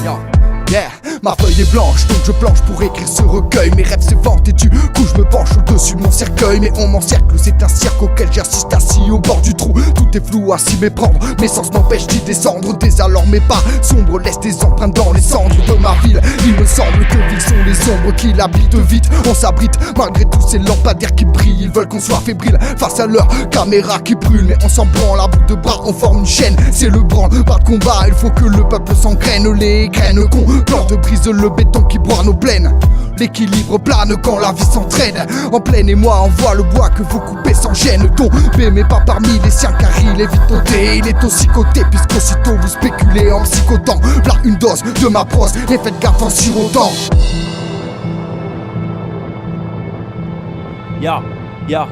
Yeah, ma feuille est blanche, donc je planche pour écrire ce recueil. Mes rêves s'éventent et du coup je me penche au-dessus de mon cercueil. Mais on m'encercle, c'est un cirque auquel j'assiste assis au bord du trou. Tout est flou à s'y méprendre, mes sens m'empêchent d'y descendre. Dès alors mes pas sombres laissent des empreintes dans les cendres de ma ville. Il me semble que villes sont les ombres qui l'habitent vite. On s'abrite malgré tous ces lampadaires qui brillent. Ils veulent qu'on soit fébrile face à leur caméra qui brûle. Mais on s'en branle à bout de bras, on forme une chaîne. C'est le branle, pas de combat, il faut que le peuple s'engraine. Les graines qu'on plante brise le béton qui boit nos plaines. L'équilibre plane quand la vie s'entraîne. En pleine et moi envoie le bois que vous coupez sans gêne. Tombez mais pas parmi les siens car il est vite ôté. Il est aussi coté puisqu'aussitôt vous spéculez en psychotant. Là une dose de ma prose et faites gaffe en sirotant. Ya, ya.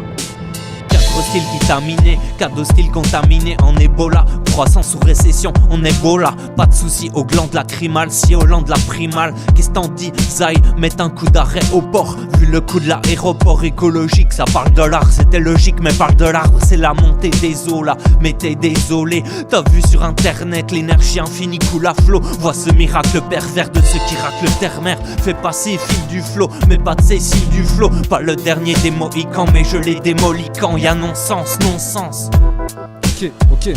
Cadre hostile vitaminé, cadre hostile contaminé en Ebola. Croissance sous récession, on est beau là. Pas de soucis au gland de la crimale, si au land de la primale. Qu'est-ce t'en dis, Zai, mette un coup d'arrêt au port. Vu le coup de l'aéroport écologique, ça parle de l'art, c'était logique, mais parle de l'arbre, c'est la montée des eaux là. Mais t'es désolé, t'as vu sur internet, l'énergie infinie coule à flot. Vois ce miracle pervers de ceux qui raclent terre-mère. Fais passer fil du flot, mais pas de Cécile du flot. Pas le dernier des Mohicans, mais je l'ai démoli quand y'a non-sens, non-sens. Ok.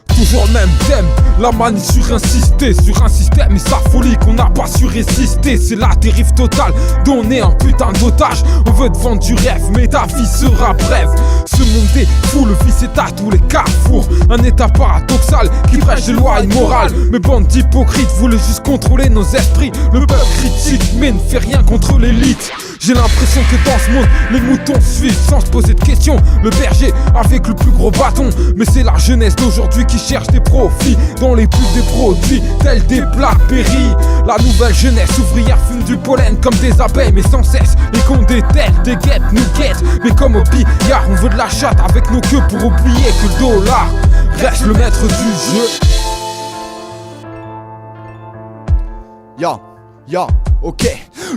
Toujours le même thème, la manie sur un système et sa folie qu'on n'a pas su résister. C'est la dérive totale, donner un putain d'otage. On veut te vendre du rêve, mais ta vie sera brève. Ce monde est fou, le vice est à tous les carrefours. Un état paradoxal qui prêche des lois immorales. Mais bande d'hypocrites voulaient juste contrôler nos esprits. Le peuple critique mais ne fait rien contre l'élite. J'ai l'impression que dans ce monde, les moutons suivent sans se poser de questions. Le berger avec le plus gros bâton. Mais c'est la jeunesse d'aujourd'hui qui cherche des profits dans les pubs des produits tels des Blackberry. La nouvelle jeunesse ouvrière fume du pollen comme des abeilles. Mais sans cesse, les cons détestent, des guettes nous guettent. Mais comme au billard, on veut de la chatte avec nos queues pour oublier que le dollar reste le maître du jeu. Ya, ok.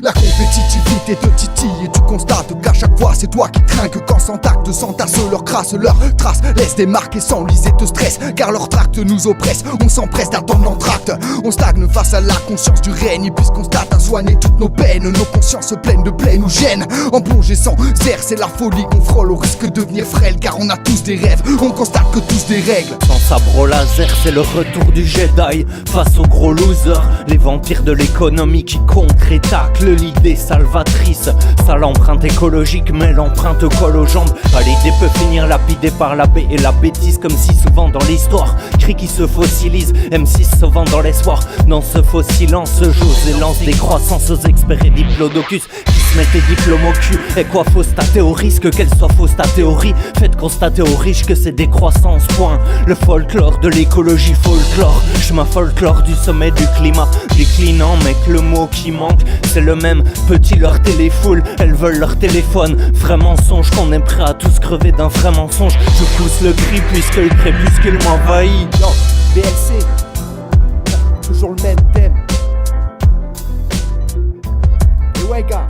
La compétitivité te titille et tu constates qu'à chaque fois c'est toi qui trinques. Quand sans tact s'entassent leurs crasses, leurs traces laissent des marques et s'enlisent et te stressent. Car leur tract nous oppresse, on s'empresse d'attendre l'entracte. On stagne face à la conscience du règne puisqu'on constate à soigner toutes nos peines. Nos consciences pleines de plaies nous gênent. En plongée sans air, c'est la folie qu'on frôle au risque de devenir frêle. Car on a tous des rêves, on constate que tous des règles. Sans sabre au laser, c'est le retour du Jedi face aux gros losers, les vampires de l'économie qui contre et taclent l'idée salvatrice. Ça l'empreinte écologique, mais l'empreinte colle aux jambes. L'idée peut finir lapidée par la baie et la bêtise, comme si souvent dans l'histoire, cris qui se fossilisent, M6 se vend dans l'espoir. Dans ce faux silence, j'ose et lance des croissances aux experts et diplodocus qui se mettent des diplômes au cul. Et quoi fausse ta théorie, que qu'elle soit fausse ta théorie. Faites constater aux riches que c'est des croissances, point. Le folklore de l'écologie, folklore. Chemin folklore du sommet du climat. Déclinant, mec, le mot qui manque, c'est le même. Petit leur téléfoule, elles veulent leur téléphone. Vrai mensonge qu'on est prêt à tous crever d'un vrai mensonge. Je pousse le cri puisque le crépuscule m'envahit. Yo, BLC, toujours le même thème. Et ouais gars.